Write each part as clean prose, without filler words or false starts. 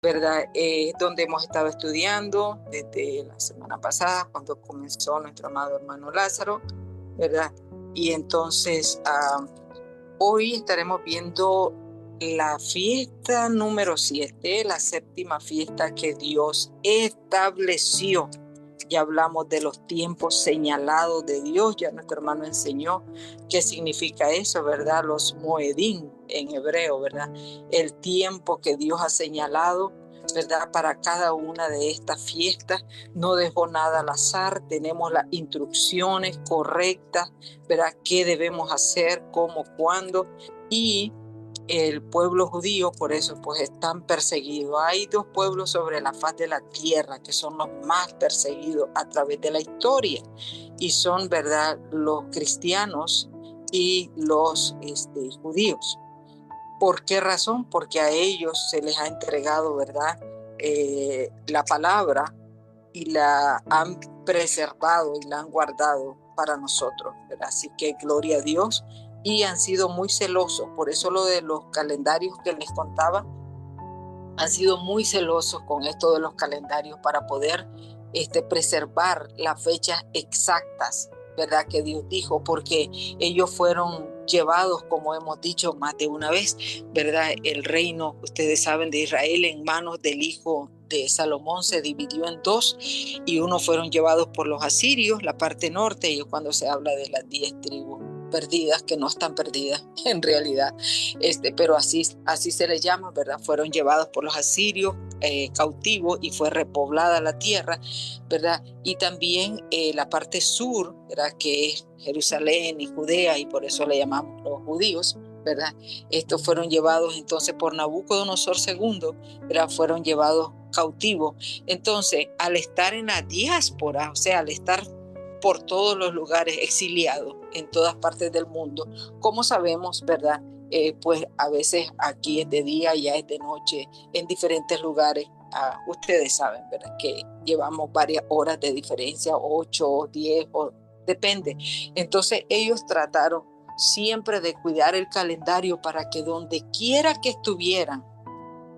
¿verdad? Donde hemos estado estudiando desde la semana pasada, cuando comenzó nuestro amado hermano Lázaro, ¿verdad? Y entonces hoy estaremos viendo la fiesta número 7, la séptima fiesta que Dios estableció. Ya hablamos de los tiempos señalados de Dios, ya nuestro hermano enseñó qué significa eso, ¿verdad? Los moedim en hebreo, ¿verdad? El tiempo que Dios ha señalado, ¿verdad? Para cada una de estas fiestas, no dejó nada al azar, tenemos las instrucciones correctas, ¿verdad? ¿Qué debemos hacer, cómo, cuándo? Y el pueblo judío, por eso pues están perseguidos. Hay dos pueblos sobre la faz de la tierra que son los más perseguidos a través de la historia y son, ¿verdad?, los cristianos y los judíos. ¿Por qué razón? Porque a ellos se les ha entregado, ¿verdad?, la palabra y la han preservado y la han guardado para nosotros, ¿verdad? Así que gloria a Dios. Y han sido muy celosos, por eso lo de los calendarios que les contaba, han sido muy celosos con esto de los calendarios para poder preservar las fechas exactas, ¿verdad? Que Dios dijo, porque ellos fueron llevados, como hemos dicho más de una vez, ¿verdad? El reino, ustedes saben, de Israel en manos del hijo de Salomón se dividió en dos y uno fueron llevados por los asirios, la parte norte, y cuando se habla de las 10 tribus perdidas, que no están perdidas en realidad, pero así se les llama, ¿verdad? Fueron llevados por los asirios cautivos y fue repoblada la tierra, ¿verdad? Y también la parte sur, ¿verdad?, que es Jerusalén y Judea, y por eso le llamamos los judíos, ¿verdad? Estos fueron llevados entonces por Nabucodonosor II, ¿verdad? Fueron llevados cautivos. Entonces, al estar en la diáspora, o sea, al estar por todos los lugares, exiliados en todas partes del mundo, como sabemos, ¿verdad? Pues a veces aquí es de día, ya es de noche, en diferentes lugares. Ustedes saben, ¿verdad?, que llevamos varias horas de diferencia, 8, 10, o depende. Entonces ellos trataron siempre de cuidar el calendario para que donde quiera que estuvieran,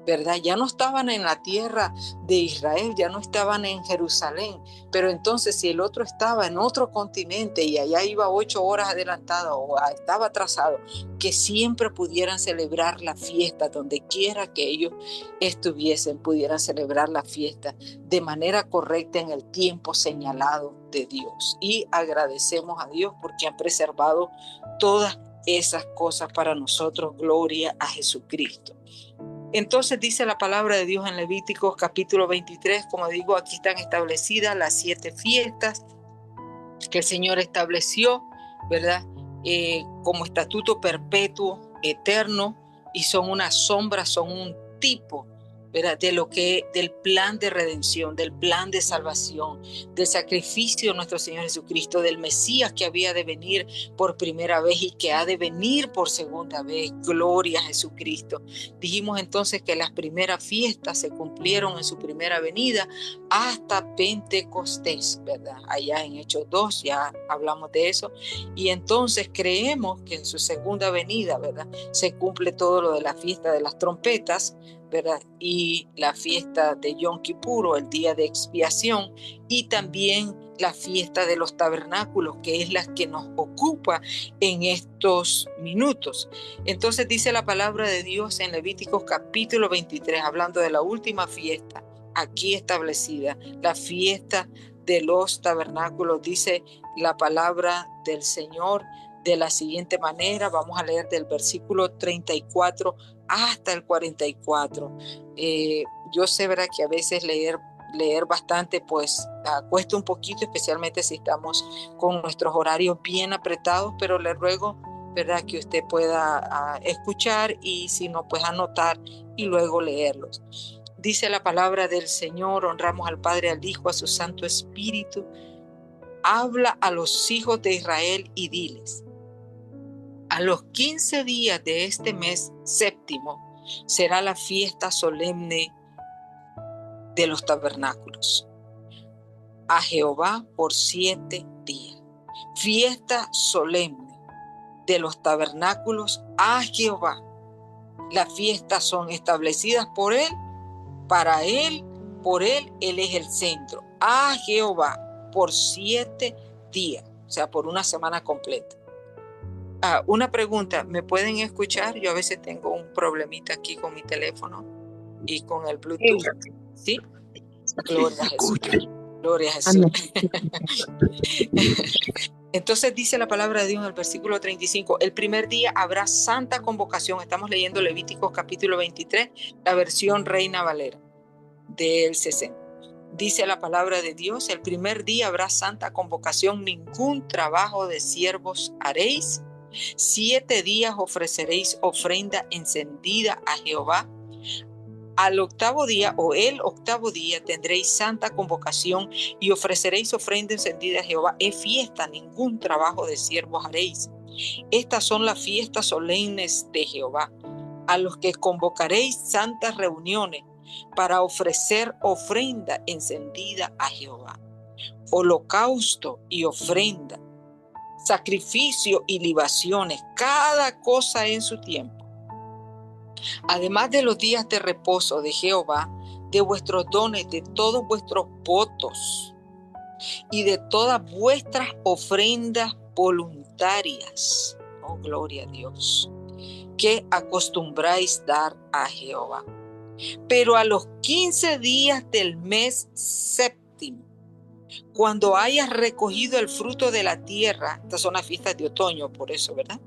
¿verdad? Ya no estaban en la tierra de Israel, ya no estaban en Jerusalén, pero entonces si el otro estaba en otro continente y allá iba 8 horas adelantado o estaba atrasado, que siempre pudieran celebrar la fiesta, donde quiera que ellos estuviesen, pudieran celebrar la fiesta de manera correcta en el tiempo señalado de Dios. Y agradecemos a Dios porque han preservado todas esas cosas para nosotros. Gloria a Jesucristo. Entonces dice la palabra de Dios en Levíticos capítulo 23, como digo, aquí están establecidas las 7 fiestas que el Señor estableció, ¿verdad? Como estatuto perpetuo, eterno, y son una sombra, son un tipo, ¿verdad?, de lo que, del plan de redención, del plan de salvación, del sacrificio de nuestro Señor Jesucristo, del Mesías que había de venir por primera vez y que ha de venir por segunda vez. Gloria a Jesucristo. Dijimos entonces que las primeras fiestas se cumplieron en su primera venida hasta Pentecostés, ¿verdad? Allá en Hechos 2 ya hablamos de eso. Y entonces creemos que en su segunda venida, ¿verdad?, se cumple todo lo de la fiesta de las trompetas, ¿verdad?, y la fiesta de Yom Kippur, o el día de expiación, y también la fiesta de los tabernáculos, que es la que nos ocupa en estos minutos. Entonces dice la palabra de Dios en Levíticos capítulo 23, hablando de la última fiesta aquí establecida, la fiesta de los tabernáculos. Dice la palabra del Señor de la siguiente manera. Vamos a leer del versículo 34 hasta el 44. Yo sé, ¿verdad?, que a veces leer bastante pues cuesta un poquito, especialmente si estamos con nuestros horarios bien apretados, pero le ruego, ¿verdad?, que usted pueda escuchar y si no, pues anotar y luego leerlos. Dice la palabra del Señor: honramos al Padre, al Hijo, a su Santo Espíritu. Habla a los hijos de Israel y diles: a los 15 días de este mes séptimo será la fiesta solemne de los tabernáculos a Jehová por 7 días. Fiesta solemne de los tabernáculos a Jehová. Las fiestas son establecidas por él Para él, por él es el centro. A Jehová por 7 días, o sea, por una semana completa. Una pregunta, ¿me pueden escuchar? Yo a veces tengo un problemita aquí con mi teléfono y con el Bluetooth. ¿Sí? Gloria a Jesús. Gloria a Jesús. Entonces dice la palabra de Dios en el versículo 35, el primer día habrá santa convocación. Estamos leyendo Levíticos capítulo 23, la versión Reina Valera del 60. Dice la palabra de Dios, el primer día habrá santa convocación, ningún trabajo de siervos haréis. 7 días ofreceréis ofrenda encendida a Jehová. Al octavo día o el octavo día tendréis santa convocación y ofreceréis ofrenda encendida a Jehová. Es fiesta, ningún trabajo de siervos haréis. Estas son las fiestas solemnes de Jehová, a los que convocaréis santas reuniones para ofrecer ofrenda encendida a Jehová. Holocausto y ofrenda, sacrificio y libaciones, cada cosa en su tiempo. Además de los días de reposo de Jehová, de vuestros dones, de todos vuestros votos y de todas vuestras ofrendas voluntarias, oh gloria a Dios, que acostumbráis dar a Jehová. Pero a los 15 días del mes séptimo, cuando hayas recogido el fruto de la tierra, estas son las fiestas de otoño, por eso, ¿verdad?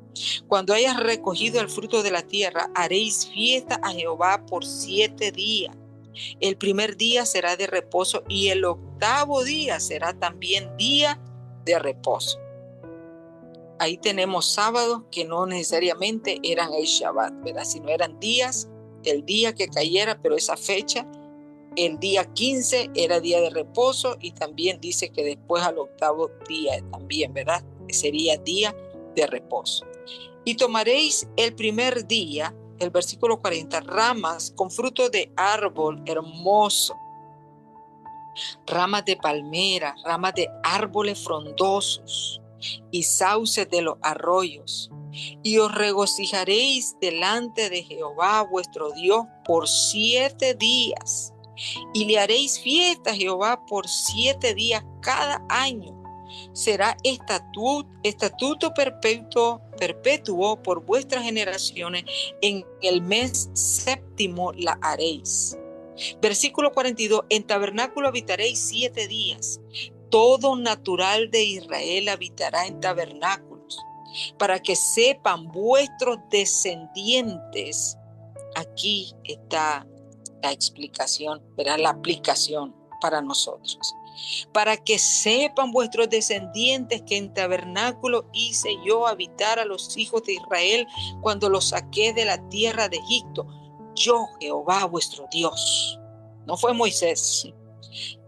Cuando hayas recogido el fruto de la tierra, haréis fiesta a Jehová por 7 días. El primer día será de reposo y el octavo día será también día de reposo. Ahí tenemos sábados que no necesariamente eran el Shabbat, ¿verdad? Sino eran días, el día que cayera, pero esa fecha, el día 15 era día de reposo y también dice que después al octavo día también, ¿verdad? Sería día de reposo. Y tomaréis el primer día, el versículo 40, ramas con fruto de árbol hermoso, ramas de palmera, ramas de árboles frondosos y sauces de los arroyos. Y os regocijaréis delante de Jehová vuestro Dios por 7 días. Y le haréis fiesta a Jehová por 7 días cada año. Será estatuto perpetuo por vuestras generaciones. En el mes séptimo la haréis. Versículo 42. En tabernáculo habitaréis 7 días. Todo natural de Israel habitará en tabernáculos, para que sepan vuestros descendientes. Aquí está la explicación, verá la aplicación para nosotros. Para que sepan vuestros descendientes que en tabernáculo hice yo habitar a los hijos de Israel cuando los saqué de la tierra de Egipto. Yo, Jehová, vuestro Dios. No fue Moisés.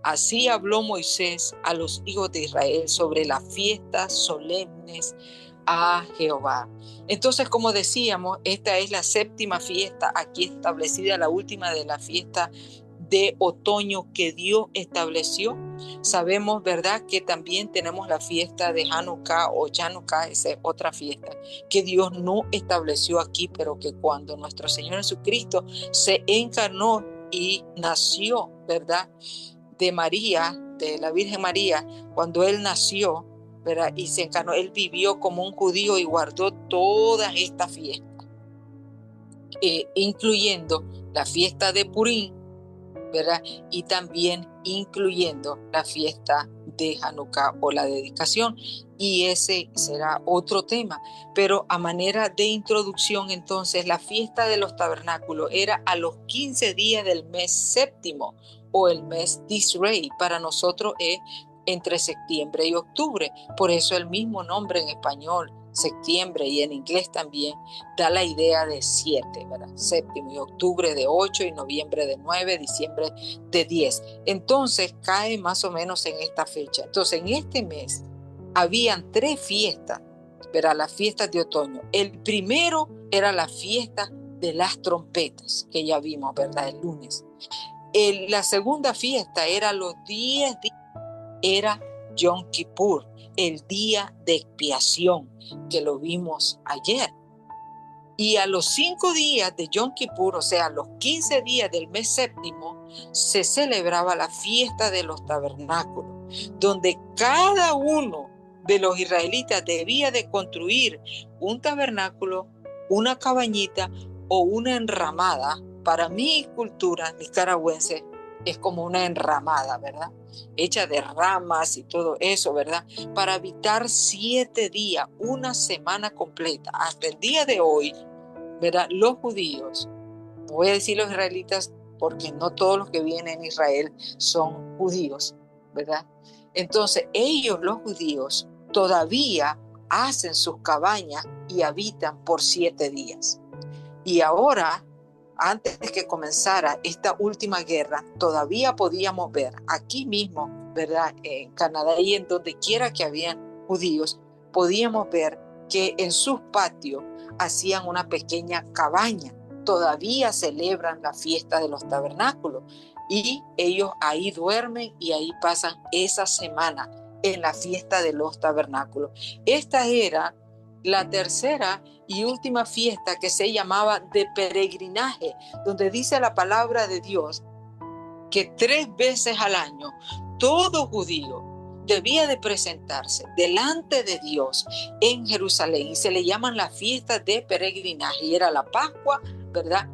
Así habló Moisés a los hijos de Israel sobre las fiestas solemnes a Jehová. Entonces, como decíamos, esta es la séptima fiesta aquí establecida, la última de la fiesta de otoño que Dios estableció. Sabemos, ¿verdad?, que también tenemos la fiesta de Hanukkah o Chanukah, esa es otra fiesta que Dios no estableció aquí, pero que cuando nuestro Señor Jesucristo se encarnó y nació, ¿verdad?, de María, de la Virgen María, cuando Él nació, ¿verdad?, y se encarnó, Él vivió como un judío y guardó todas estas fiestas, incluyendo la fiesta de Purim, ¿verdad?, y también incluyendo la fiesta de Hanukkah o la dedicación, y ese será otro tema. Pero a manera de introducción, entonces, la fiesta de los tabernáculos era a los 15 días del mes séptimo o el mes Tisrei. Para nosotros es entre septiembre y octubre, por eso el mismo nombre en español, septiembre, y en inglés también da la idea de 7, ¿verdad? Séptimo, y octubre de 8, y noviembre de 9, diciembre de 10. Entonces cae más o menos en esta fecha. Entonces en este mes habían 3 fiestas, ¿verdad? Las fiestas de otoño. El primero era la fiesta de las trompetas, que ya vimos, ¿verdad?, el lunes. La segunda fiesta era los 10 días, era Yom Kippur, el día de expiación, que lo vimos ayer. Y a los 5 días de Yom Kippur, o sea, los 15 días del mes séptimo, se celebraba la fiesta de los tabernáculos, donde cada uno de los israelitas debía de construir un tabernáculo, una cabañita o una enramada. Para mi cultura nicaragüense es como una enramada, ¿verdad? Hecha de ramas y todo eso, ¿verdad? Para habitar 7 días, una semana completa. Hasta el día de hoy, ¿verdad? Los judíos, no voy a decir los israelitas porque no todos los que vienen en Israel son judíos, ¿verdad? Entonces ellos, los judíos, todavía hacen sus cabañas y habitan por 7 días. Y ahora, antes de que comenzara esta última guerra, todavía podíamos ver aquí mismo, ¿verdad? En Canadá y en donde quiera que habían judíos, podíamos ver que en sus patios hacían una pequeña cabaña. Todavía celebran la fiesta de los tabernáculos y ellos ahí duermen y ahí pasan esa semana en la fiesta de los tabernáculos. Esta era la tercera y última fiesta que se llamaba de peregrinaje, donde dice la palabra de Dios que 3 veces al año todo judío debía de presentarse delante de Dios en Jerusalén y se le llaman las fiestas de peregrinaje y era la Pascua, ¿verdad?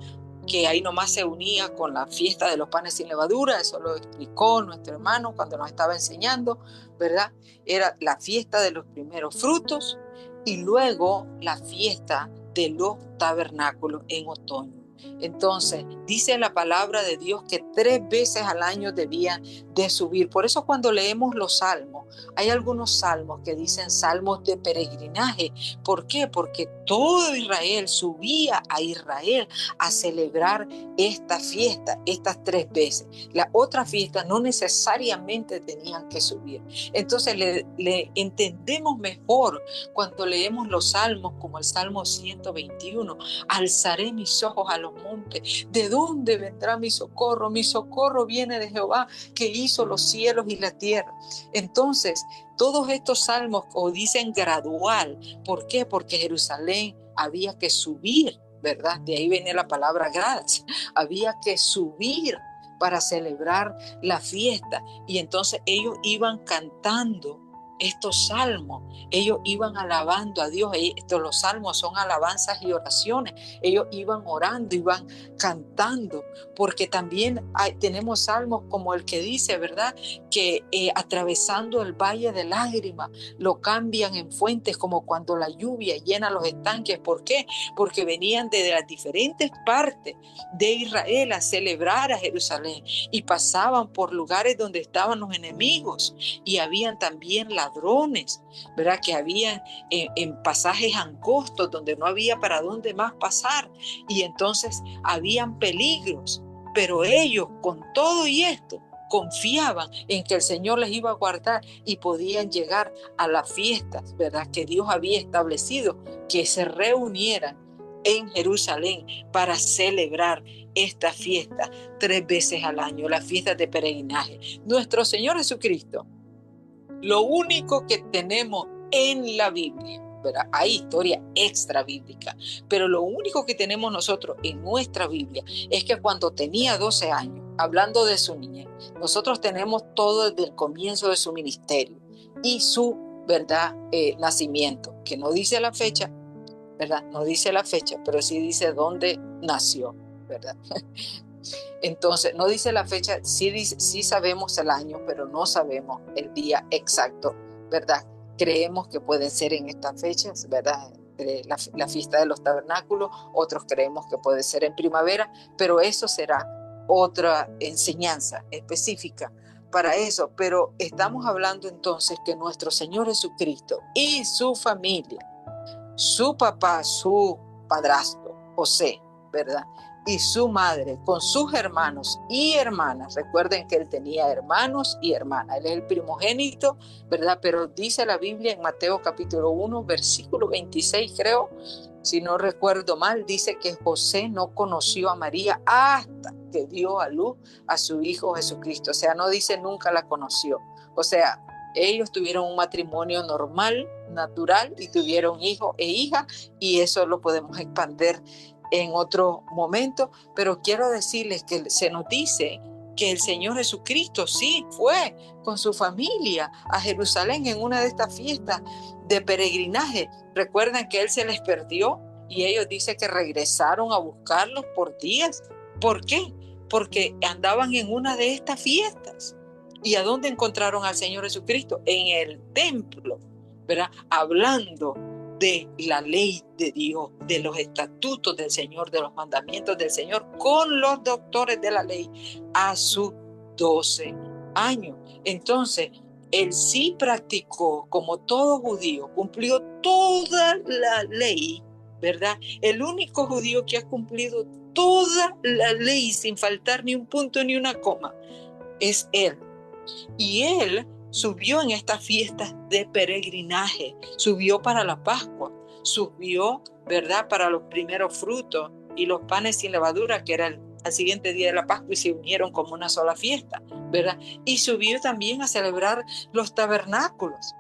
Que ahí nomás se unía con la fiesta de los panes sin levadura, eso lo explicó nuestro hermano cuando nos estaba enseñando, ¿verdad? Era la fiesta de los primeros frutos y luego la fiesta de los tabernáculos en otoño. Entonces, dice la palabra de Dios que 3 veces al año debían de subir. Por eso cuando leemos los salmos, hay algunos salmos que dicen salmos de peregrinaje. ¿Por qué? Porque todo Israel subía a Israel a celebrar esta fiesta, estas 3 veces. Las otras fiestas no necesariamente tenían que subir. Entonces, le entendemos mejor cuando leemos los salmos como el Salmo 121. Alzaré mis ojos a los montes. ¿De dónde vendrá mi socorro? Mi socorro viene de Jehová, que hizo los cielos y la tierra. Entonces, todos estos salmos dicen gradual. ¿Por qué? Porque Jerusalén había que subir, ¿verdad? De ahí viene la palabra gradas. Había que subir para celebrar la fiesta. Y entonces ellos iban cantando estos salmos, ellos iban alabando a Dios. Los salmos son alabanzas y oraciones. Ellos iban orando, iban cantando, porque también tenemos salmos como el que dice, ¿verdad? Que atravesando el valle de lágrimas lo cambian en fuentes, como cuando la lluvia llena los estanques. ¿Por qué? Porque venían de las diferentes partes de Israel a celebrar a Jerusalén y pasaban por lugares donde estaban los enemigos y habían también ladrones, ¿verdad? Que habían en pasajes angostos donde no había para dónde más pasar y entonces habían peligros, pero ellos con todo y esto confiaban en que el Señor les iba a guardar y podían llegar a las fiestas, ¿verdad? Que Dios había establecido, que se reunieran en Jerusalén para celebrar esta fiesta 3 veces al año, la fiesta de peregrinaje. Nuestro Señor Jesucristo, lo único que tenemos en la Biblia, ¿verdad? Hay historia extra bíblica, pero lo único que tenemos nosotros en nuestra Biblia es que cuando tenía 12 años, hablando de su niñez, nosotros tenemos todo desde el comienzo de su ministerio y su, ¿verdad? Nacimiento, que no dice la fecha, ¿verdad? No dice la fecha, pero sí dice dónde nació, ¿verdad? Entonces, no dice la fecha, sí sabemos el año, pero no sabemos el día exacto, ¿verdad? Creemos que pueden ser en estas fechas, ¿verdad? La fiesta de los tabernáculos, otros creemos que puede ser en primavera, pero eso será otra enseñanza específica para eso. Pero estamos hablando entonces que nuestro Señor Jesucristo y su familia, su papá, su padrastro, José, ¿verdad? Y su madre, con sus hermanos y hermanas. Recuerden que él tenía hermanos y hermanas. Él es el primogénito, ¿verdad? Pero dice la Biblia en Mateo capítulo 1, versículo 26, creo, si no recuerdo mal, dice que José no conoció a María hasta que dio a luz a su hijo Jesucristo. O sea, no dice nunca la conoció. O sea, ellos tuvieron un matrimonio normal, natural, y tuvieron hijo e hija, y eso lo podemos expandir en otro momento, pero quiero decirles que se nos dice que el Señor Jesucristo sí fue con su familia a Jerusalén en una de estas fiestas de peregrinaje. Recuerdan que Él se les perdió y ellos dicen que regresaron a buscarlos por días. ¿Por qué? Porque andaban en una de estas fiestas. ¿Y a dónde encontraron al Señor Jesucristo? En el templo, ¿verdad? Hablando de la ley de Dios, de los estatutos del Señor, de los mandamientos del Señor, con los doctores de la ley a sus 12 años. Entonces, él sí practicó, como todo judío, cumplió toda la ley, ¿verdad? El único judío que ha cumplido toda la ley sin faltar ni un punto ni una coma es él. Y él subió en estas fiestas de peregrinaje, subió para la Pascua, subió, ¿verdad?, para los primeros frutos y los panes sin levadura, que era al siguiente día de la Pascua, y se unieron como una sola fiesta, ¿verdad? Y subió también a celebrar los tabernáculos.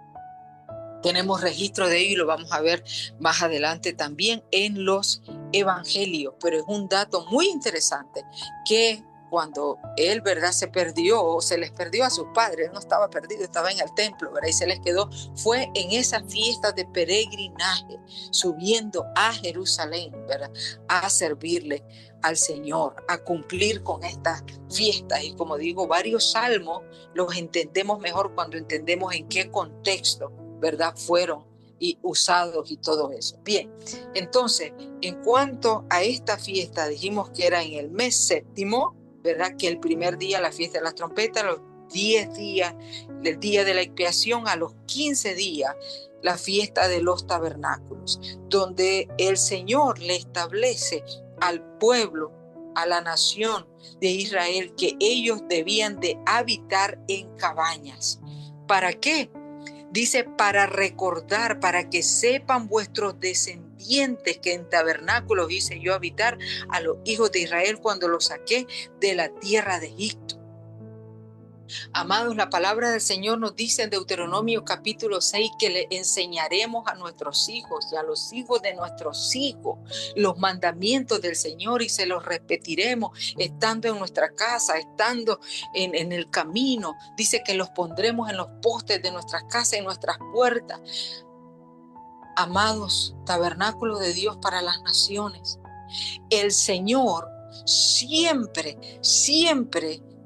Tenemos registro de ello y lo vamos a ver más adelante también en los evangelios, pero es un dato muy interesante que cuando él, ¿verdad?, se perdió o se les perdió a sus padres, no estaba perdido, estaba en el templo, ¿verdad?, y se les quedó, fue en esas fiestas de peregrinaje, subiendo a Jerusalén, ¿verdad?, a servirle al Señor, a cumplir con estas fiestas. Y como digo, varios salmos los entendemos mejor cuando entendemos en qué contexto, ¿verdad?, fueron y usados y todo eso. Bien, entonces, en cuanto a esta fiesta, dijimos que era en el mes séptimo, ¿verdad?, que el primer día la fiesta de las trompetas, los 10 días, el día de la expiación, a los 15 días, la fiesta de los tabernáculos, donde el Señor le establece al pueblo, a la nación de Israel, que ellos debían de habitar en cabañas. ¿Para qué? Dice, para recordar, para que sepan vuestros descendientes que en tabernáculos hice yo habitar a los hijos de Israel cuando los saqué de la tierra de Egipto. Amados, la palabra del Señor nos dice en Deuteronomio capítulo 6 que le enseñaremos a nuestros hijos y a los hijos de nuestros hijos los mandamientos del Señor y se los repetiremos estando en nuestra casa, estando en el camino. Dice que los pondremos en los postes de nuestras casas y nuestras puertas. Amados, tabernáculo de Dios para las naciones. El Señor siempre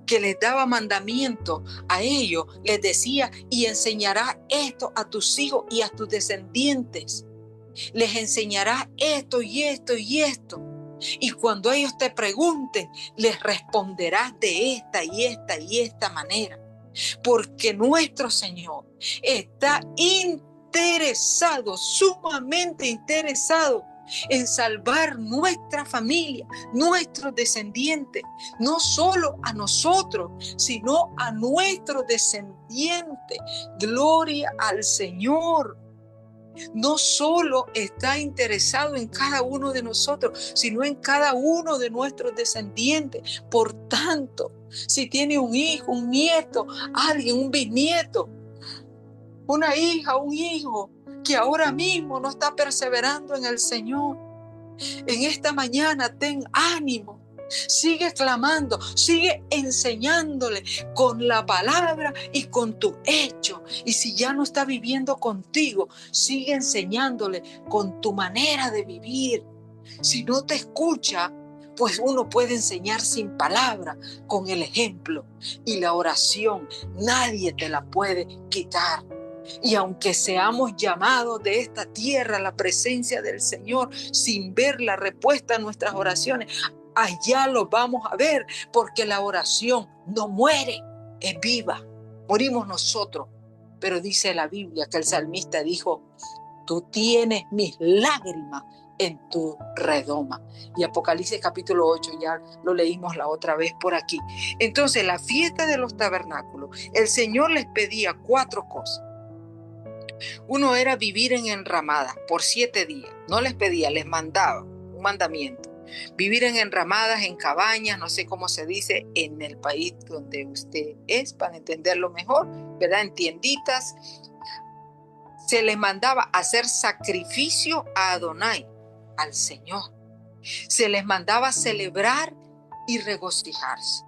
que les daba mandamiento a ellos, les decía, y enseñarás esto a tus hijos y a tus descendientes. Les enseñarás esto y esto y esto. Y cuando ellos te pregunten, les responderás de esta y esta y esta manera. Porque nuestro Señor está interesado, sumamente interesado, en salvar nuestra familia, nuestros descendientes, no solo a nosotros, sino a nuestros descendientes. Gloria al Señor. No solo está interesado en cada uno de nosotros, sino en cada uno de nuestros descendientes. Por tanto, si tiene un hijo, un nieto, alguien, un bisnieto, una hija, un hijo, que ahora mismo no está perseverando en el Señor, en esta mañana ten ánimo, sigue clamando, sigue enseñándole con la palabra y con tu hecho. Y si ya no está viviendo contigo, sigue enseñándole con tu manera de vivir. Si no te escucha, pues uno puede enseñar sin palabra, con el ejemplo y la oración. Nadie te la puede quitar. Y aunque seamos llamados de esta tierra a la presencia del Señor sin ver la respuesta a nuestras oraciones, allá lo vamos a ver, porque la oración no muere, es viva. Morimos nosotros, pero dice la Biblia que el salmista dijo, tú tienes mis lágrimas en tu redoma. Y Apocalipsis capítulo 8 ya lo leímos la otra vez por aquí. Entonces, la fiesta de los tabernáculos, el Señor les pedía 4 cosas. Uno era vivir en enramadas por 7 días. No les pedía, les mandaba un mandamiento. Vivir en enramadas, en cabañas, no sé cómo se dice en el país donde usted es, para entenderlo mejor, ¿verdad? En tienditas. Se les mandaba hacer sacrificio a Adonai, al Señor. Se les mandaba celebrar y regocijarse.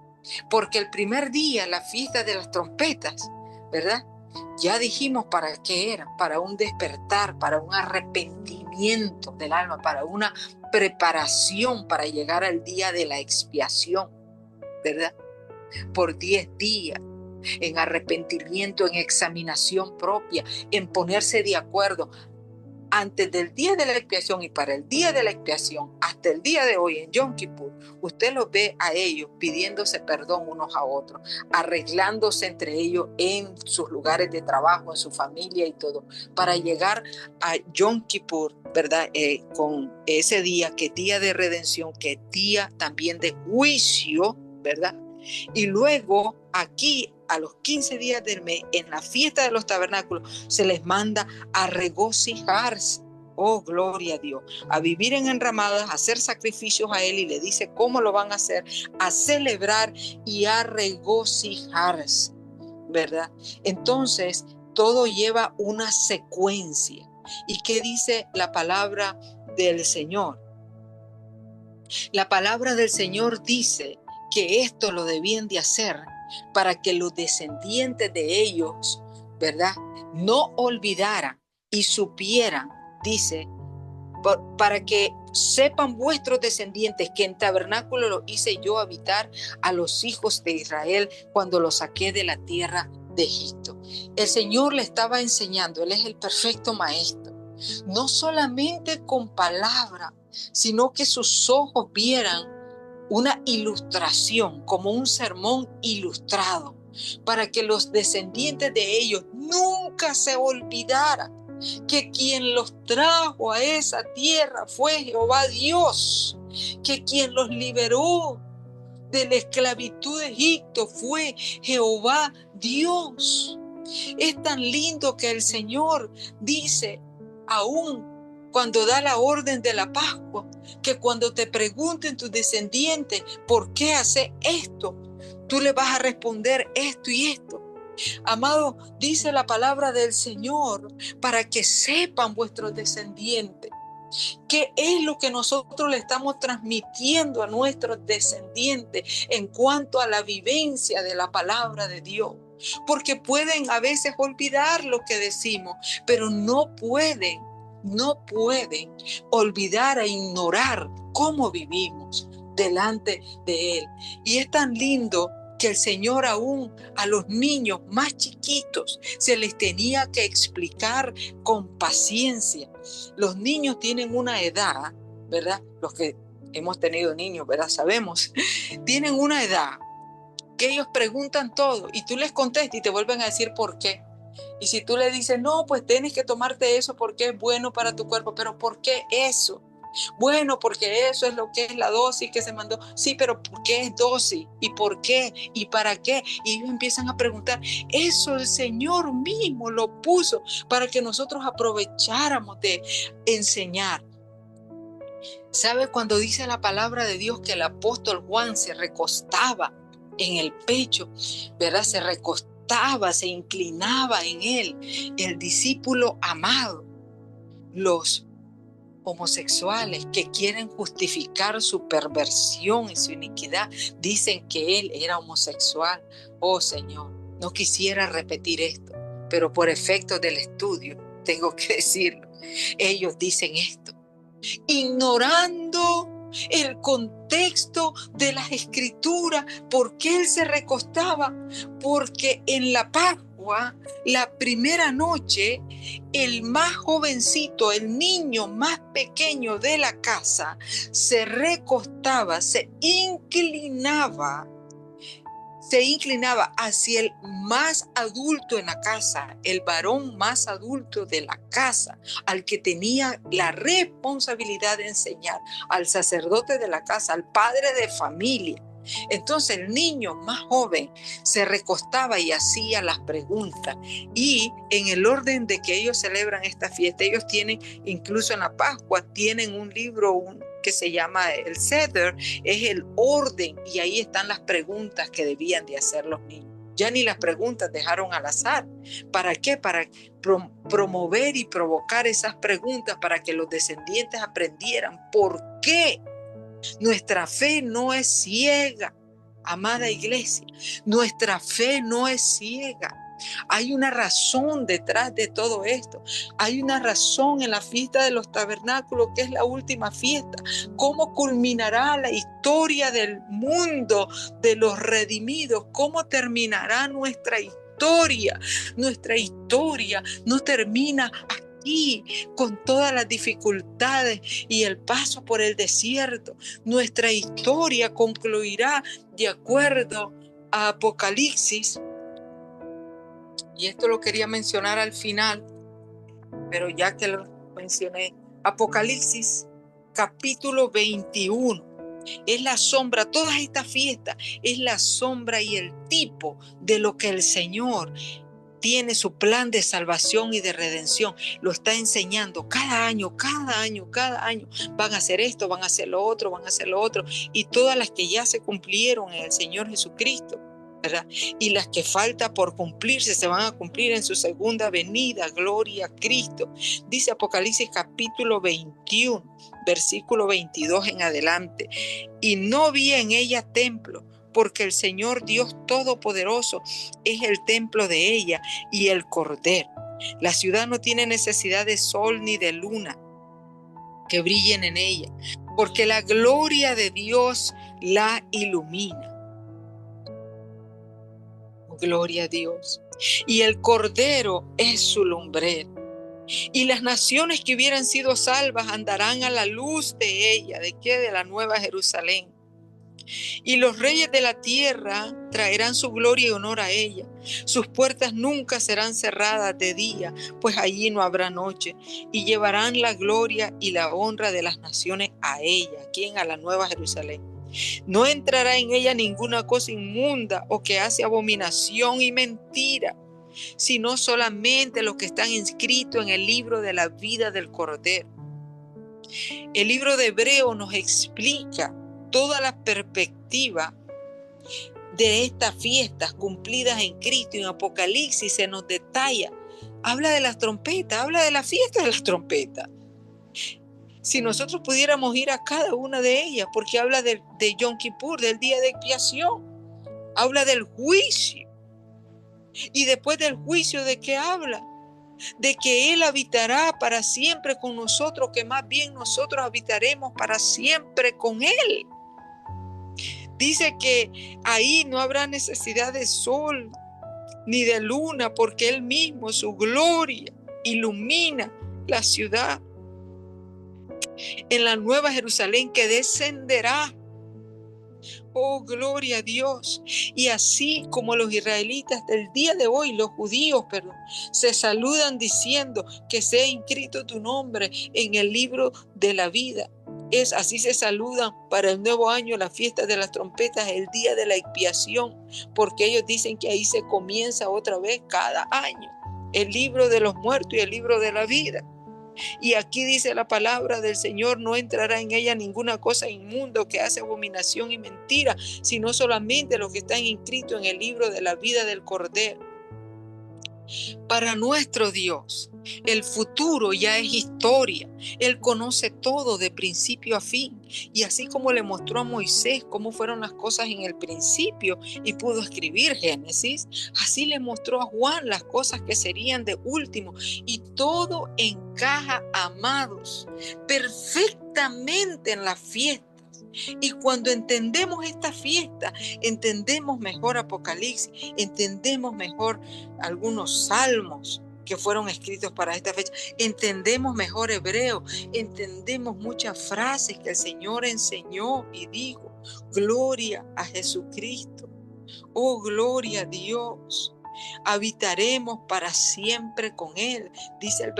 Porque el primer día, la fiesta de las trompetas, ¿verdad? Ya dijimos para qué era, para un despertar, para un arrepentimiento del alma, para una preparación para llegar al día de la expiación, ¿verdad? Por 10 días, en arrepentimiento, en examinación propia, en ponerse de acuerdo. Antes del día de la expiación y para el día de la expiación, hasta el día de hoy en Yom Kippur, usted los ve a ellos pidiéndose perdón unos a otros, arreglándose entre ellos en sus lugares de trabajo, en su familia y todo, para llegar a Yom Kippur, ¿verdad? Con ese día que es día de redención, que es día también de juicio, ¿verdad? Y luego aquí a los 15 días del mes, en la fiesta de los tabernáculos, se les manda a regocijarse. Oh, gloria a Dios. A vivir en enramadas, a hacer sacrificios a Él, y le dice cómo lo van a hacer, a celebrar y a regocijarse, ¿verdad? Entonces, todo lleva una secuencia. ¿Y qué dice la palabra del Señor? La palabra del Señor dice que esto lo debían de hacer para que los descendientes de ellos, ¿verdad?, no olvidaran y supieran, dice, para que sepan vuestros descendientes que en tabernáculo lo hice yo habitar a los hijos de Israel cuando los saqué de la tierra de Egipto. El Señor le estaba enseñando, Él es el perfecto maestro, no solamente con palabra, sino que sus ojos vieran una ilustración, como un sermón ilustrado, para que los descendientes de ellos nunca se olvidaran que quien los trajo a esa tierra fue Jehová Dios, que quien los liberó de la esclavitud de Egipto fue Jehová Dios. Es tan lindo que el Señor dice, aún cuando da la orden de la Pascua, que cuando te pregunten tus descendientes por qué hace esto, tú le vas a responder esto y esto. Amado, dice la palabra del Señor, para que sepan vuestros descendientes qué es lo que nosotros le estamos transmitiendo a nuestros descendientes en cuanto a la vivencia de la palabra de Dios. Porque pueden a veces olvidar lo que decimos, pero no pueden olvidar e ignorar cómo vivimos delante de Él. Y es tan lindo que el Señor aún a los niños más chiquitos se les tenía que explicar con paciencia. Los niños tienen una edad, ¿verdad? Los que hemos tenido niños, ¿verdad? Sabemos, tienen una edad que ellos preguntan todo y tú les contestas y te vuelven a decir por qué. Y si tú le dices, no, pues tienes que tomarte eso porque es bueno para tu cuerpo, pero ¿por qué eso? Bueno, porque eso es lo que es la dosis que se mandó. Sí, pero ¿por qué es dosis? ¿Y por qué? ¿Y para qué? Y ellos empiezan a preguntar. Eso el Señor mismo lo puso para que nosotros aprovecháramos de enseñar. ¿Sabe cuando dice la palabra de Dios que el apóstol Juan se recostaba en el pecho, ¿verdad? Se recostaba, se inclinaba en él, el discípulo amado. Los homosexuales que quieren justificar su perversión y su iniquidad dicen que él era homosexual. Oh Señor, no quisiera repetir esto, pero por efecto del estudio tengo que decirlo. Ellos dicen esto, ignorando el contexto de las escrituras. ¿Por qué él se recostaba? Porque en la Pascua, la primera noche, el más jovencito, el niño más pequeño de la casa, se recostaba, se inclinaba hacia el más adulto en la casa, el varón más adulto de la casa, al que tenía la responsabilidad de enseñar, al sacerdote de la casa, al padre de familia. Entonces el niño más joven se recostaba y hacía las preguntas. Y en el orden de que ellos celebran esta fiesta, ellos tienen, incluso en la Pascua, tienen un libro que se llama el Seder, es el orden, y ahí están las preguntas que debían de hacer los niños. Ya ni las preguntas dejaron al azar. ¿Para qué? Para promover y provocar esas preguntas para que los descendientes aprendieran por qué nuestra fe no es ciega, Amada iglesia, nuestra fe no es ciega. Hay una razón detrás de todo esto. Hay una razón en la fiesta de los tabernáculos, que es la última fiesta. ¿Cómo culminará la historia del mundo de los redimidos? ¿Cómo terminará nuestra historia? Nuestra historia no termina aquí con todas las dificultades y el paso por el desierto. Nuestra historia concluirá de acuerdo a Apocalipsis. Y esto lo quería mencionar al final, pero ya que lo mencioné, Apocalipsis capítulo 21. Es la sombra, todas estas fiestas, es la sombra y el tipo de lo que el Señor tiene su plan de salvación y de redención. Lo está enseñando cada año. Van a hacer esto, van a hacer lo otro, y todas las que ya se cumplieron en el Señor Jesucristo, ¿verdad? Y las que falta por cumplirse se van a cumplir en su segunda venida. Gloria a Cristo. Dice Apocalipsis capítulo 21, versículo 22 en adelante. Y no vi en ella templo, porque el Señor Dios Todopoderoso es el templo de ella y el Cordero. La ciudad no tiene necesidad de sol ni de luna que brillen en ella, porque la gloria de Dios la ilumina. Gloria a Dios. Y el Cordero es su lumbrera. Y las naciones que hubieran sido salvas andarán a la luz de ella. ¿De qué? De la nueva Jerusalén. Y los reyes de la tierra traerán su gloria y honor a ella. Sus puertas nunca serán cerradas de día, pues allí no habrá noche. Y llevarán la gloria y la honra de las naciones a ella. ¿Quién? A la nueva Jerusalén. No entrará en ella ninguna cosa inmunda o que hace abominación y mentira, sino solamente los que están inscritos en el libro de la vida del Cordero. El libro de Hebreo nos explica toda la perspectiva de estas fiestas cumplidas en Cristo. En Apocalipsis se nos detalla, habla de las trompetas, habla de la fiesta de las trompetas. Si nosotros pudiéramos ir a cada una de ellas, porque habla de Yom Kippur, del día de expiación, habla del juicio. Y después del juicio, ¿de qué habla? De que Él habitará para siempre con nosotros, que más bien nosotros habitaremos para siempre con Él. Dice que ahí no habrá necesidad de sol ni de luna, porque Él mismo, su gloria, ilumina la ciudad. En la nueva Jerusalén que descenderá. Oh, gloria a Dios. Y así como los israelitas del día de hoy, los judíos, se saludan diciendo que sea inscrito tu nombre en el libro de la vida. Así se saludan para el nuevo año, la fiesta de las trompetas, el día de la expiación, porque ellos dicen que ahí se comienza otra vez cada año el libro de los muertos y el libro de la vida. Y aquí dice la palabra del Señor: no entrará en ella ninguna cosa inmunda que hace abominación y mentira, sino solamente los que están inscritos en el libro de la vida del Cordero. Para nuestro Dios, el futuro ya es historia. Él conoce todo de principio a fin. Y así como le mostró a Moisés cómo fueron las cosas en el principio y pudo escribir Génesis, así le mostró a Juan las cosas que serían de último. Y todo encaja, amados, perfectamente en la fiesta. Y cuando entendemos esta fiesta, entendemos mejor Apocalipsis, entendemos mejor algunos salmos que fueron escritos para esta fecha, entendemos mejor Hebreo, entendemos muchas frases que el Señor enseñó y dijo. Gloria a Jesucristo. Oh, gloria a Dios. Habitaremos para siempre con Él, dice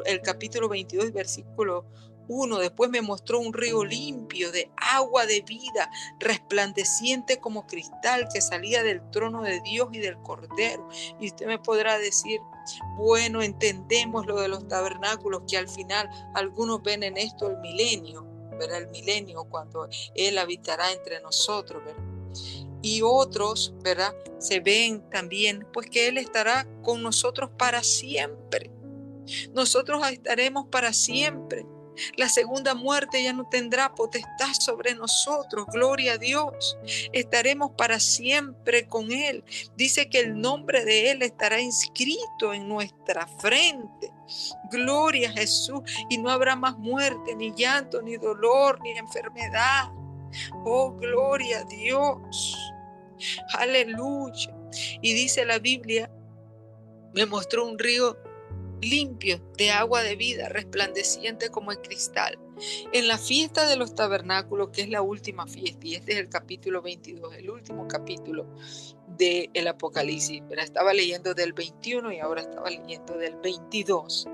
el capítulo 22, versículo 1. Después me mostró un río limpio de agua de vida, resplandeciente como cristal, que salía del trono de Dios y del Cordero. Y usted me podrá decir: bueno, entendemos lo de los tabernáculos, que al final algunos ven en esto el milenio, ¿verdad? El milenio, cuando Él habitará entre nosotros, ¿verdad? Y otros, ¿verdad?, se ven también, pues, que Él estará con nosotros para siempre. Nosotros estaremos para siempre. La segunda muerte ya no tendrá potestad sobre nosotros. Gloria a Dios. Estaremos para siempre con Él. Dice que el nombre de Él estará inscrito en nuestra frente. Gloria a Jesús. Y no habrá más muerte, ni llanto, ni dolor, ni enfermedad. Oh, gloria a Dios. Aleluya. Y dice la Biblia, me mostró un río limpio de agua de vida, resplandeciente como el cristal. En la fiesta de los tabernáculos, que es la última fiesta, y este es el capítulo 22, el último capítulo del Apocalipsis, pero estaba leyendo del 21 y ahora estaba leyendo del 22.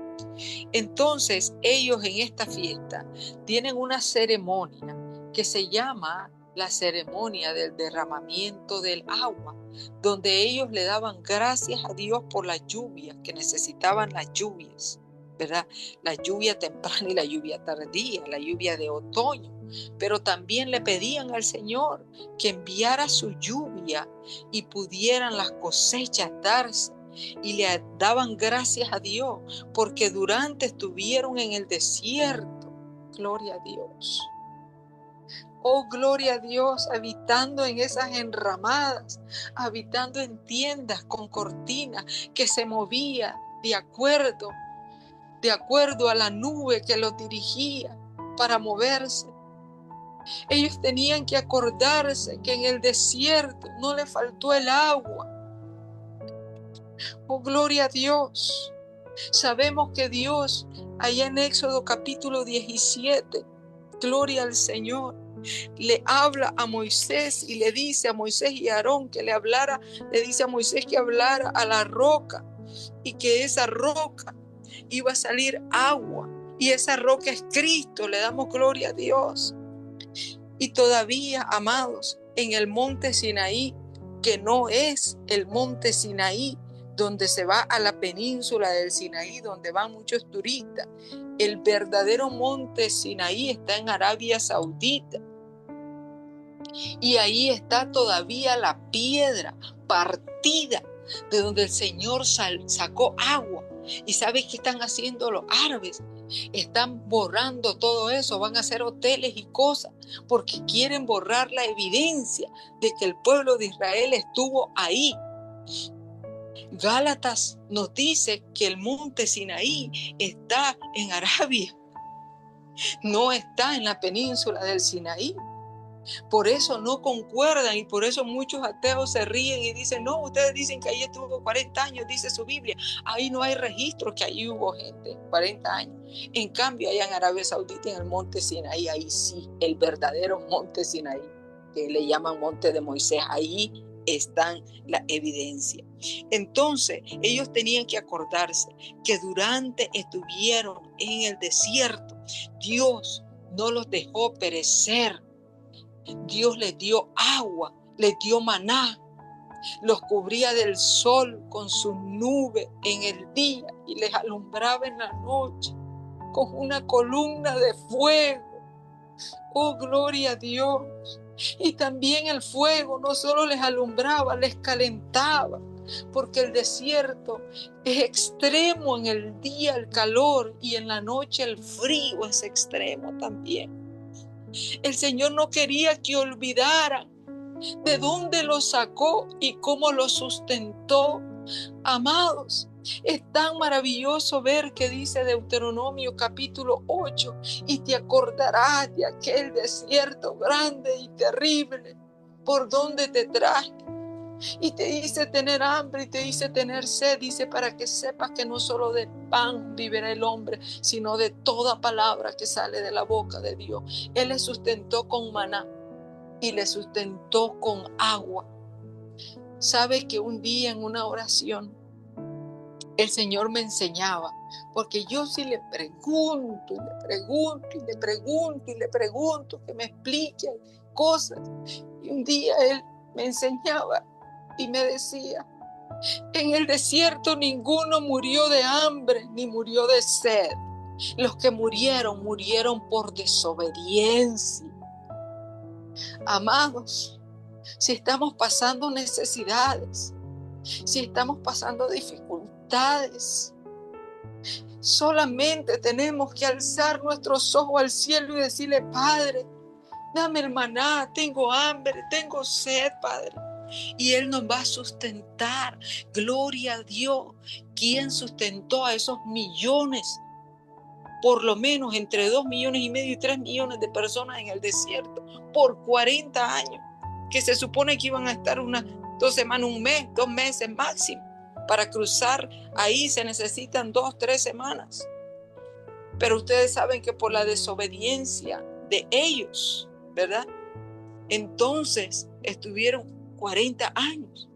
Entonces ellos en esta fiesta tienen una ceremonia que se llama la ceremonia del derramamiento del agua, donde ellos le daban gracias a Dios por las lluvias, que necesitaban las lluvias, ¿verdad? La lluvia temprana y la lluvia tardía, la lluvia de otoño, pero también le pedían al Señor que enviara su lluvia y pudieran las cosechas darse, y le daban gracias a Dios porque durante estuvieron en el desierto. Gloria a Dios. Oh, gloria a Dios, habitando en esas enramadas, habitando en tiendas con cortinas que se movía de acuerdo a la nube que los dirigía para moverse. Ellos tenían que acordarse que en el desierto no le faltó el agua. Oh, gloria a Dios. Sabemos que Dios, allá en Éxodo capítulo 17, gloria al Señor, le habla a Moisés y le dice a Moisés y a Aarón que le dice a Moisés que hablara a la roca y que esa roca iba a salir agua, y esa roca es Cristo. Le damos gloria a Dios. Y todavía, amados, en el monte Sinaí, que no es el monte Sinaí donde se va a la península del Sinaí, donde van muchos turistas, el verdadero monte Sinaí está en Arabia Saudita. Y ahí está todavía la piedra partida de donde el Señor sacó agua. ¿Y sabes qué están haciendo los árabes? Están borrando todo eso, van a hacer hoteles y cosas, porque quieren borrar la evidencia de que el pueblo de Israel estuvo ahí. Gálatas nos dice que el monte Sinaí está en Arabia, no está en la península del Sinaí. Por eso no concuerdan, y por eso muchos ateos se ríen y dicen, no, ustedes dicen que ahí estuvo 40 años, dice su Biblia. Ahí no hay registro que ahí hubo gente 40 años. En cambio, allá en Arabia Saudita, en el monte Sinaí, ahí sí, el verdadero monte Sinaí, que le llaman monte de Moisés, ahí están la evidencia. Entonces, ellos tenían que acordarse que durante estuvieron en el desierto, Dios no los dejó perecer. Dios les dio agua, les dio maná, los cubría del sol con su nube en el día y les alumbraba en la noche con una columna de fuego. Oh, gloria a Dios. Y también el fuego no solo les alumbraba, les calentaba, porque el desierto es extremo, en el día el calor y en la noche el frío es extremo también. El Señor no quería que olvidaran de dónde los sacó y cómo los sustentó. Amados, es tan maravilloso ver que dice Deuteronomio capítulo 8, y te acordarás de aquel desierto grande y terrible por donde te traje. Y te hice tener hambre y te hice tener sed, dice, para que sepas que no solo de pan vivirá el hombre, sino de toda palabra que sale de la boca de Dios. Él le sustentó con maná y le sustentó con agua. Sabe que un día en una oración el Señor me enseñaba, porque yo sí le pregunto y le pregunto y le pregunto y le pregunto que me explique cosas, y un día Él me enseñaba y me decía, en el desierto ninguno murió de hambre ni murió de sed. Los que murieron por desobediencia. Amados, si estamos pasando necesidades, si estamos pasando dificultades, Solamente tenemos que alzar nuestros ojos al cielo y decirle: Padre, dame el maná, tengo hambre, tengo sed, Padre. Y Él nos va a sustentar. Gloria a Dios. ¿Quién sustentó a esos millones? Por lo menos entre 2,5 millones y 3 millones de personas en el desierto por 40 años, que se supone que iban a estar unas 2 semanas, un mes, 2 meses máximo. Para cruzar ahí se necesitan 2, 3 semanas. Pero ustedes saben que por la desobediencia de ellos, ¿verdad? Entonces estuvieron 40 años.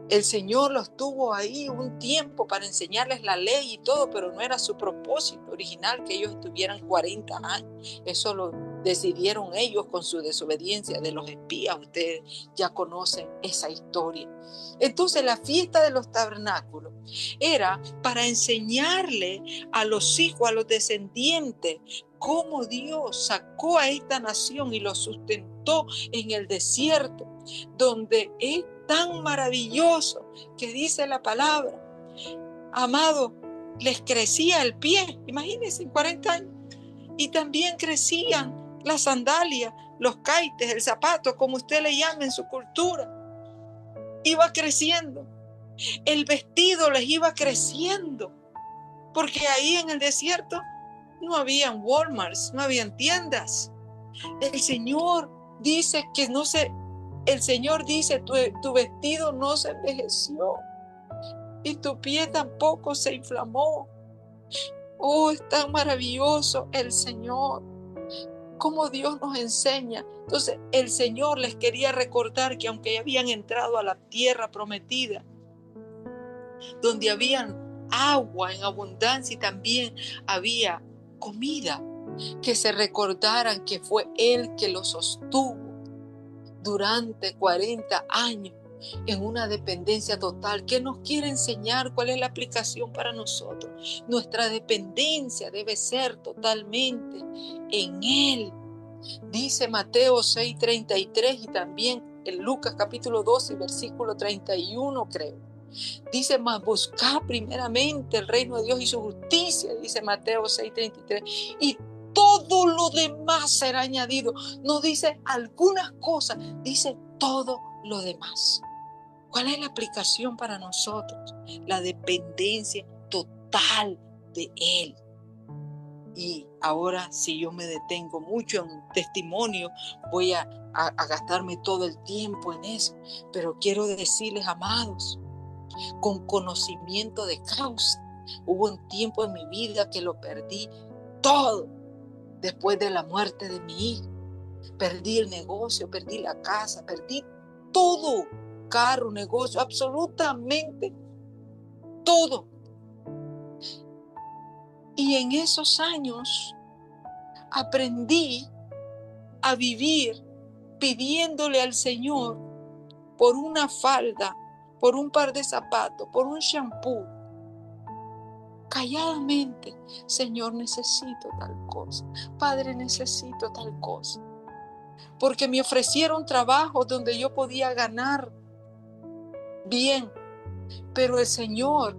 El Señor los tuvo ahí un tiempo para enseñarles la ley y todo, pero no era su propósito original que ellos estuvieran 40 años. Eso lo decidieron ellos con su desobediencia de los espías. Ustedes ya conocen esa historia. Entonces la fiesta de los tabernáculos era para enseñarle a los hijos, a los descendientes, cómo Dios sacó a esta nación y los sustentó en el desierto, donde es tan maravilloso que dice la palabra, amado, les crecía el pie, imagínense, en 40 años, y también crecían las sandalias, los caites, el zapato, como usted le llame en su cultura, iba creciendo, el vestido les iba creciendo, porque ahí en el desierto no habían Walmarts, no habían tiendas. El Señor dice que el Señor dice, tu vestido no se envejeció y tu pie tampoco se inflamó. Oh, es tan maravilloso el Señor, cómo Dios nos enseña. Entonces el Señor les quería recordar que aunque habían entrado a la tierra prometida, donde habían agua en abundancia y también había comida, que se recordaran que fue Él que los sostuvo durante 40 años en una dependencia total. ¿Qué nos quiere enseñar? ¿Cuál es la aplicación para nosotros? Nuestra dependencia debe ser totalmente en Él. Dice Mateo 6:33 y también en Lucas capítulo 12, versículo 31, creo. Dice: mas buscad primeramente el reino de Dios y su justicia, dice Mateo 6:33, y todo lo demás será añadido. No dice algunas cosas, dice todo lo demás. ¿Cuál es la aplicación para nosotros? La dependencia total de Él. Y ahora, si yo me detengo mucho en testimonio, voy a gastarme todo el tiempo en eso. Pero quiero decirles, amados, con conocimiento de causa, hubo un tiempo en mi vida que lo perdí todo después de la muerte de mi hijo. Perdí el negocio, perdí la casa, perdí todo, carro, negocio, absolutamente todo. Y en esos años aprendí a vivir pidiéndole al Señor por una falda, por un par de zapatos, por un shampoo. Calladamente: Señor, necesito tal cosa. Padre, necesito tal cosa. Porque me ofrecieron trabajo donde yo podía ganar bien. Pero el Señor,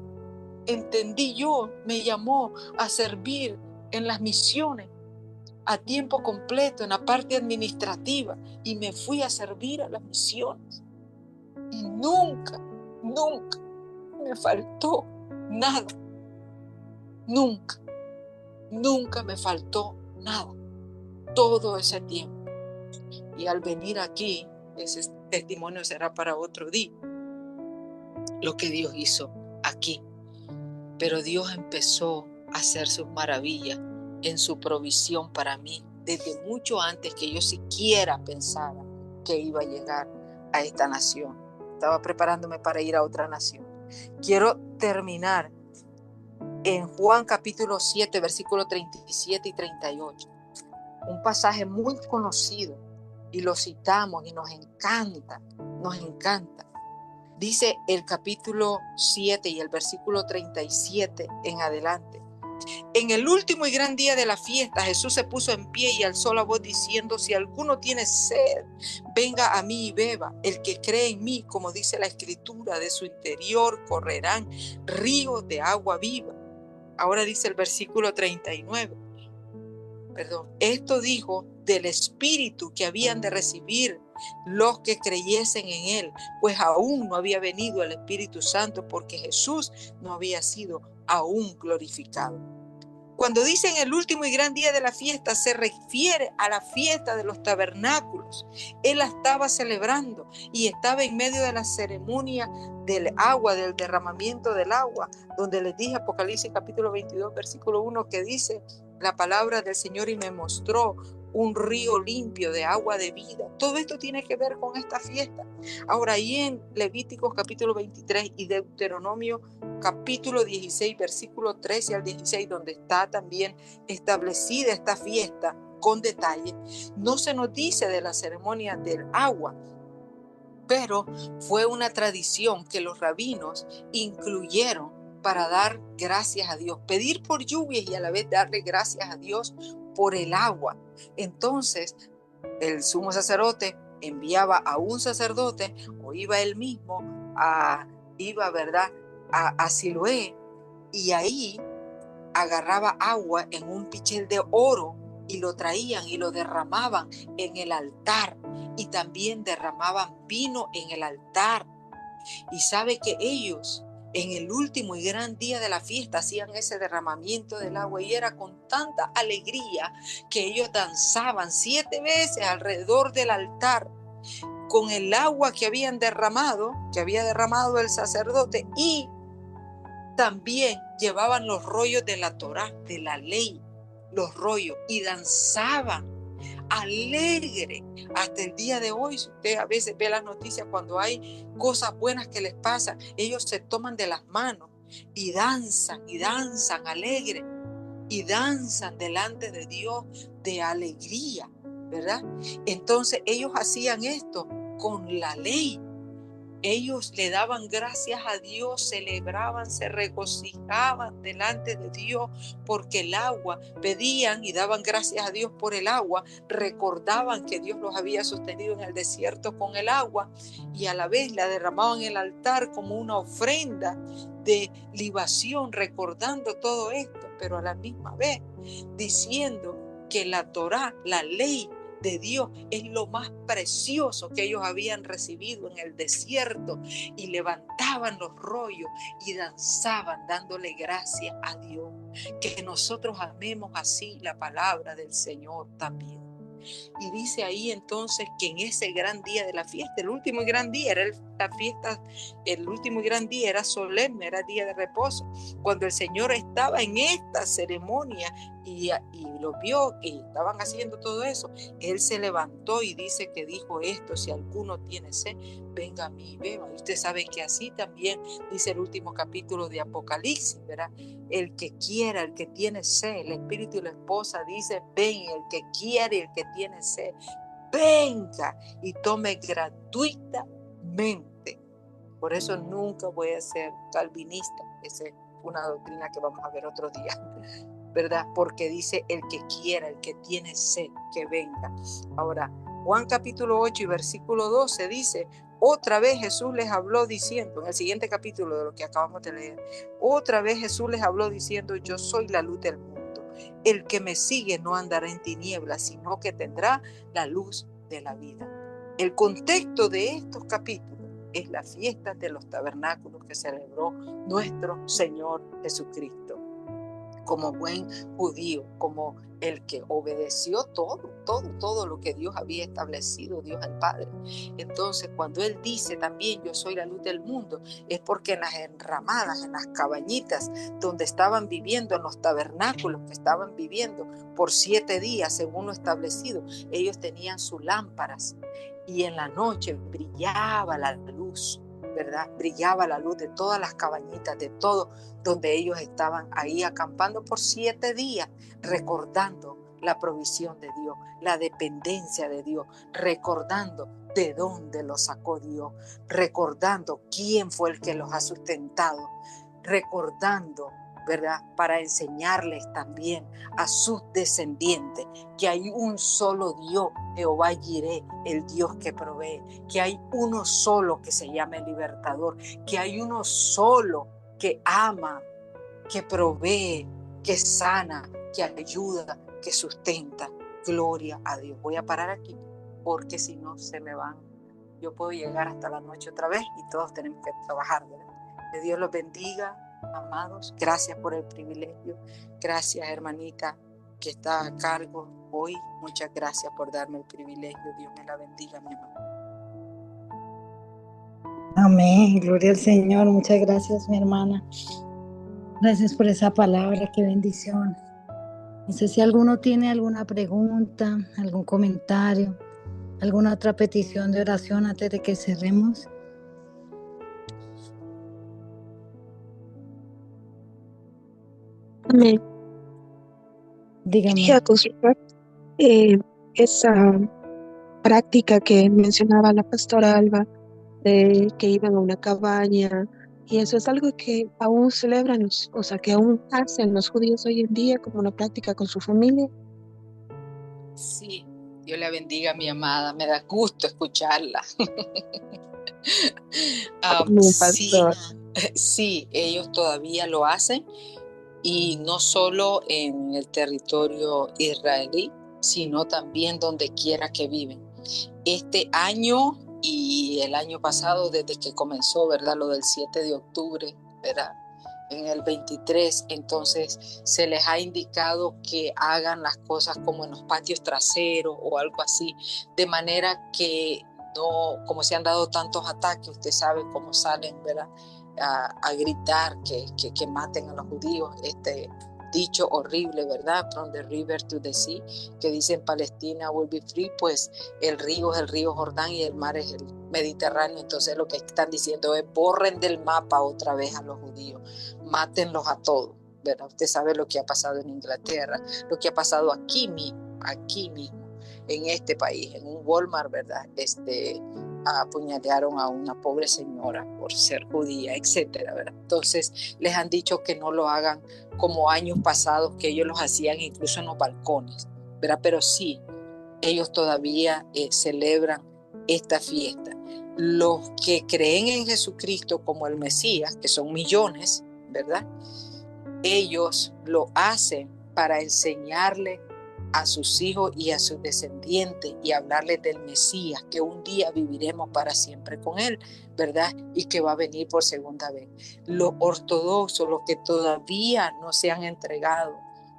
entendí yo, me llamó a servir en las misiones a tiempo completo, en la parte administrativa. Y me fui a servir a las misiones. Y nunca me faltó nada. Nunca me faltó nada todo ese tiempo. Y al venir aquí, ese testimonio será para otro día, lo que Dios hizo aquí. Pero Dios empezó a hacer sus maravillas en su provisión para mí desde mucho antes que yo siquiera pensara que iba a llegar a esta nación. Estaba preparándome para ir a otra nación. Quiero terminar en Juan capítulo 7, versículos 37 y 38. Un pasaje muy conocido y lo citamos y nos encanta. Dice el capítulo 7 y el versículo 37 en adelante: en el último y gran día de la fiesta, Jesús se puso en pie y alzó la voz diciendo: si alguno tiene sed, venga a mí y beba. El que cree en mí, como dice la Escritura, de su interior correrán ríos de agua viva. Ahora dice el versículo 39. Esto dijo del Espíritu que habían de recibir los que creyesen en él, pues aún no había venido el Espíritu Santo, porque Jesús no había sido aún glorificado. Cuando dicen el último y gran día de la fiesta, se refiere a la fiesta de los tabernáculos. Él la estaba celebrando y estaba en medio de la ceremonia del agua, del derramamiento del agua, donde les dije, Apocalipsis capítulo 22, versículo 1, que dice la palabra del Señor: y me mostró un río limpio de agua de vida. Todo esto tiene que ver con esta fiesta. Ahora, ahí en Levíticos capítulo 23 y Deuteronomio capítulo 16, versículo 13 al 16, donde está también establecida esta fiesta con detalle, no se nos dice de la ceremonia del agua, pero fue una tradición que los rabinos incluyeron para dar gracias a Dios, pedir por lluvias y a la vez darle gracias a Dios por el agua. Entonces, el sumo sacerdote enviaba a un sacerdote, o iba él mismo, ¿verdad?, a Siloé, y ahí agarraba agua en un pichel de oro y lo traían y lo derramaban en el altar, y también derramaban vino en el altar. Y sabe que ellos en el último y gran día de la fiesta hacían ese derramamiento del agua, y era con tanta alegría que ellos danzaban 7 veces alrededor del altar con el agua que había derramado el sacerdote, y también llevaban los rollos de la Torá, de la ley, los rollos, y danzaban alegre. Hasta el día de hoy, si usted a veces ve las noticias, cuando hay cosas buenas que les pasan, ellos se toman de las manos y danzan alegre, y danzan delante de Dios de alegría, ¿verdad? Entonces ellos hacían esto con la ley. Ellos le daban gracias a Dios, celebraban, se regocijaban delante de Dios porque el agua, pedían y daban gracias a Dios por el agua, recordaban que Dios los había sostenido en el desierto con el agua, y a la vez la derramaban en el altar como una ofrenda de libación, recordando todo esto, pero a la misma vez diciendo que la Torá, la ley de Dios, es lo más precioso que ellos habían recibido en el desierto, y levantaban los rollos y danzaban dándole gracias a Dios. Que nosotros amemos así la palabra del Señor también. Y dice ahí entonces que en ese gran día de la fiesta, el último y gran día era la fiesta, el último y gran día era solemne, era día de reposo. Cuando el Señor estaba en esta ceremonia y lo vio que estaban haciendo todo eso, Él se levantó y dice que dijo esto: si alguno tiene sed, venga a mí y beba. Y usted sabe que así también dice el último capítulo de Apocalipsis, ¿verdad? El que quiera, el que tiene sed, el Espíritu y la esposa dice: ven. El que quiere, el que tiene sed, venga y tome gratuitamente. Por eso nunca voy a ser calvinista. Esa es una doctrina que vamos a ver otro día, ¿verdad? Porque dice: el que quiera, el que tiene sed, que venga. Ahora, Juan capítulo 8 y versículo 12 dice: otra vez Jesús les habló diciendo, en el siguiente capítulo de lo que acabamos de leer, otra vez Jesús les habló diciendo: yo soy la luz del mundo. El que me sigue no andará en tinieblas, sino que tendrá la luz de la vida. El contexto de estos capítulos es la fiesta de los tabernáculos que celebró nuestro Señor Jesucristo, como buen judío, como el que obedeció todo lo que Dios había establecido, Dios el Padre. Entonces, cuando Él dice también: yo soy la luz del mundo, es porque en las enramadas, en las cabañitas donde estaban viviendo, en los tabernáculos que estaban viviendo por 7 días, según lo establecido, ellos tenían sus lámparas, y en la noche brillaba la luz, ¿verdad? Brillaba la luz de todas las cabañitas, de todo donde ellos estaban ahí acampando por 7 días, recordando la provisión de Dios, la dependencia de Dios, recordando de dónde los sacó Dios, recordando quién fue el que los ha sustentado, recordando, ¿verdad?, para enseñarles también a sus descendientes que hay un solo Dios, Jehová Jireh, el Dios que provee, que hay uno solo que se llama el libertador, que hay uno solo que ama que provee, que sana, que ayuda, que sustenta. Gloria a Dios. Voy a parar aquí porque si no se me van. Yo puedo llegar hasta la noche otra vez y todos tenemos que trabajar, ¿verdad? Que Dios los bendiga, amados. Gracias por el privilegio. Gracias, hermanita, que está a cargo hoy. Muchas gracias por darme el privilegio. Dios me la bendiga, mi hermano. Amén, gloria al Señor. Muchas gracias, mi hermana. Gracias por esa palabra, qué bendición. No sé si alguno tiene alguna pregunta, algún comentario, alguna otra petición de oración antes de que cerremos. Amén. Dígame. Quería consultar esa práctica que mencionaba la pastora Alba, de que iban a una cabaña, y eso es algo que aún celebran, o sea, que aún hacen los judíos hoy en día como una práctica con su familia. Sí, Dios la bendiga, mi amada. Me da gusto escucharla. Mi Sí, pastor. sí, ellos todavía lo hacen y no solo en el territorio israelí, sino también donde quiera que viven. Este año y el año pasado, desde que comenzó, ¿verdad? Lo del 7 de octubre, ¿verdad? En el 23, entonces se les ha indicado que hagan las cosas como en los patios traseros o algo así, de manera que no, como se han dado tantos ataques, usted sabe cómo salen, ¿verdad? A gritar que maten a los judíos, dicho horrible, ¿verdad? From the river to the sea, que dicen Palestina will be free, pues el río es el río Jordán y el mar es el Mediterráneo. Entonces lo que están diciendo es borren del mapa otra vez a los judíos, mátenlos a todos, ¿verdad? Usted sabe lo que ha pasado en Inglaterra, lo que ha pasado aquí mismo, en este país, en un Walmart, ¿verdad? Apuñalearon a una pobre señora por ser judía, etcétera, ¿verdad? Entonces les han dicho que no lo hagan como años pasados, que ellos los hacían incluso en los balcones, ¿verdad? Pero sí, ellos todavía celebran esta fiesta. Los que creen en Jesucristo como el Mesías, que son millones, ¿verdad? Ellos lo hacen para enseñarle a sus hijos y a sus descendientes y hablarles del Mesías, que un día viviremos para siempre con él, ¿verdad? Y que va a venir por segunda vez. Los ortodoxos, los que todavía no se han entregado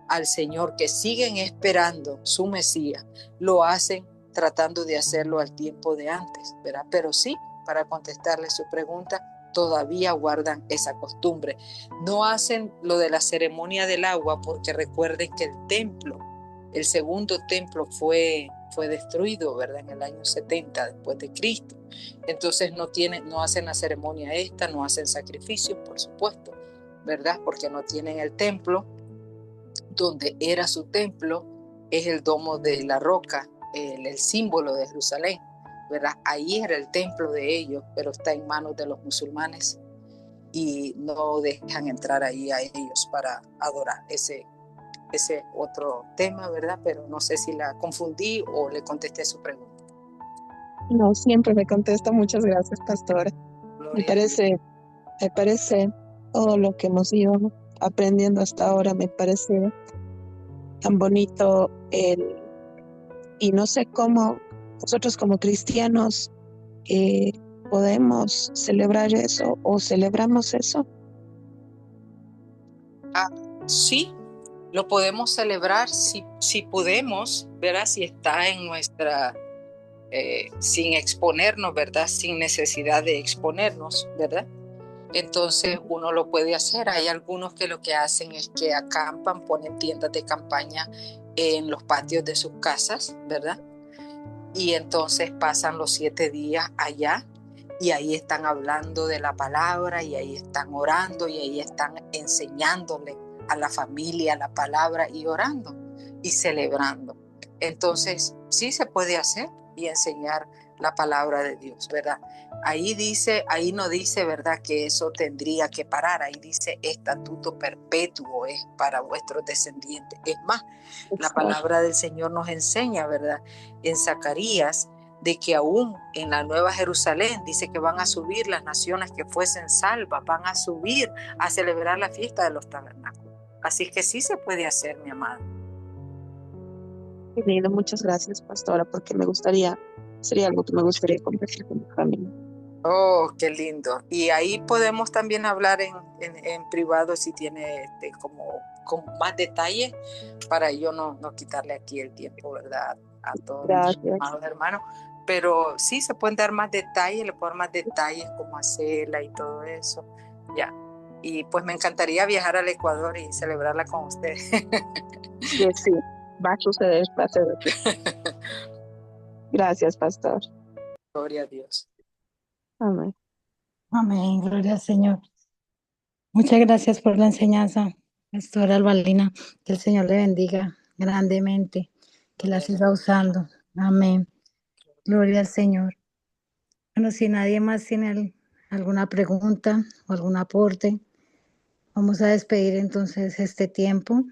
al Señor, que siguen esperando su Mesías, lo hacen tratando de hacerlo al tiempo de antes, ¿verdad? Pero sí, para contestarle su pregunta, todavía guardan esa costumbre. No hacen lo de la ceremonia del agua porque recuerden que el segundo templo fue destruido, ¿verdad? En el año 70 después de Cristo. Entonces no hacen la ceremonia no hacen sacrificios, por supuesto, ¿verdad? Porque no tienen el templo. Donde era su templo es el domo de la roca, el símbolo de Jerusalén, ¿verdad? Ahí era el templo de ellos, pero está en manos de los musulmanes y no dejan entrar ahí a ellos para adorar. Ese otro tema, ¿verdad? Pero no sé si la confundí o le contesté su pregunta. No, siempre me contesta. Muchas gracias, pastora. Me parece todo lo que hemos ido aprendiendo hasta ahora, me parece tan bonito y no sé cómo nosotros como cristianos podemos celebrar eso o celebramos eso. Sí, lo podemos celebrar si podemos, ¿verdad? Si está en nuestra, sin exponernos, ¿verdad? Sin necesidad de exponernos, ¿verdad? Entonces uno lo puede hacer. Hay algunos que lo que hacen es que acampan, ponen tiendas de campaña en los patios de sus casas, ¿verdad? Y entonces pasan los 7 días allá y ahí están hablando de la palabra y ahí están orando y ahí están enseñándole a la familia la palabra y orando y celebrando. Entonces sí se puede hacer y enseñar la palabra de Dios, ¿verdad? Ahí no dice, ¿verdad?, que eso tendría que parar. Ahí dice estatuto perpetuo es para vuestros descendientes. Es más, la palabra del Señor nos enseña, ¿verdad? En Zacarías de que aún en la Nueva Jerusalén dice que van a subir las naciones que fuesen salvas, van a subir a celebrar la fiesta de los tabernáculos. Así que sí se puede hacer, mi amado. Qué lindo, muchas gracias, pastora, porque sería algo que me gustaría compartir con mi familia. Oh, qué lindo. Y ahí podemos también hablar en privado si tiene como con más detalles para yo no quitarle aquí el tiempo, ¿verdad? A todos Gracias. los hermanos. Pero sí se pueden dar más detalles, le puedo dar más detalles cómo hacerla y todo eso. Ya. Y pues me encantaría viajar al Ecuador y celebrarla con ustedes. Sí, va a suceder, va a ser. Gracias, pastor. Gloria a Dios. Amén. Amén, gloria al Señor. Muchas gracias por la enseñanza, Pastora Albalina. Que el Señor le bendiga grandemente, que la siga usando. Amén. Gloria al Señor. Bueno, si nadie más tiene alguna pregunta o algún aporte, vamos a despedir entonces este tiempo.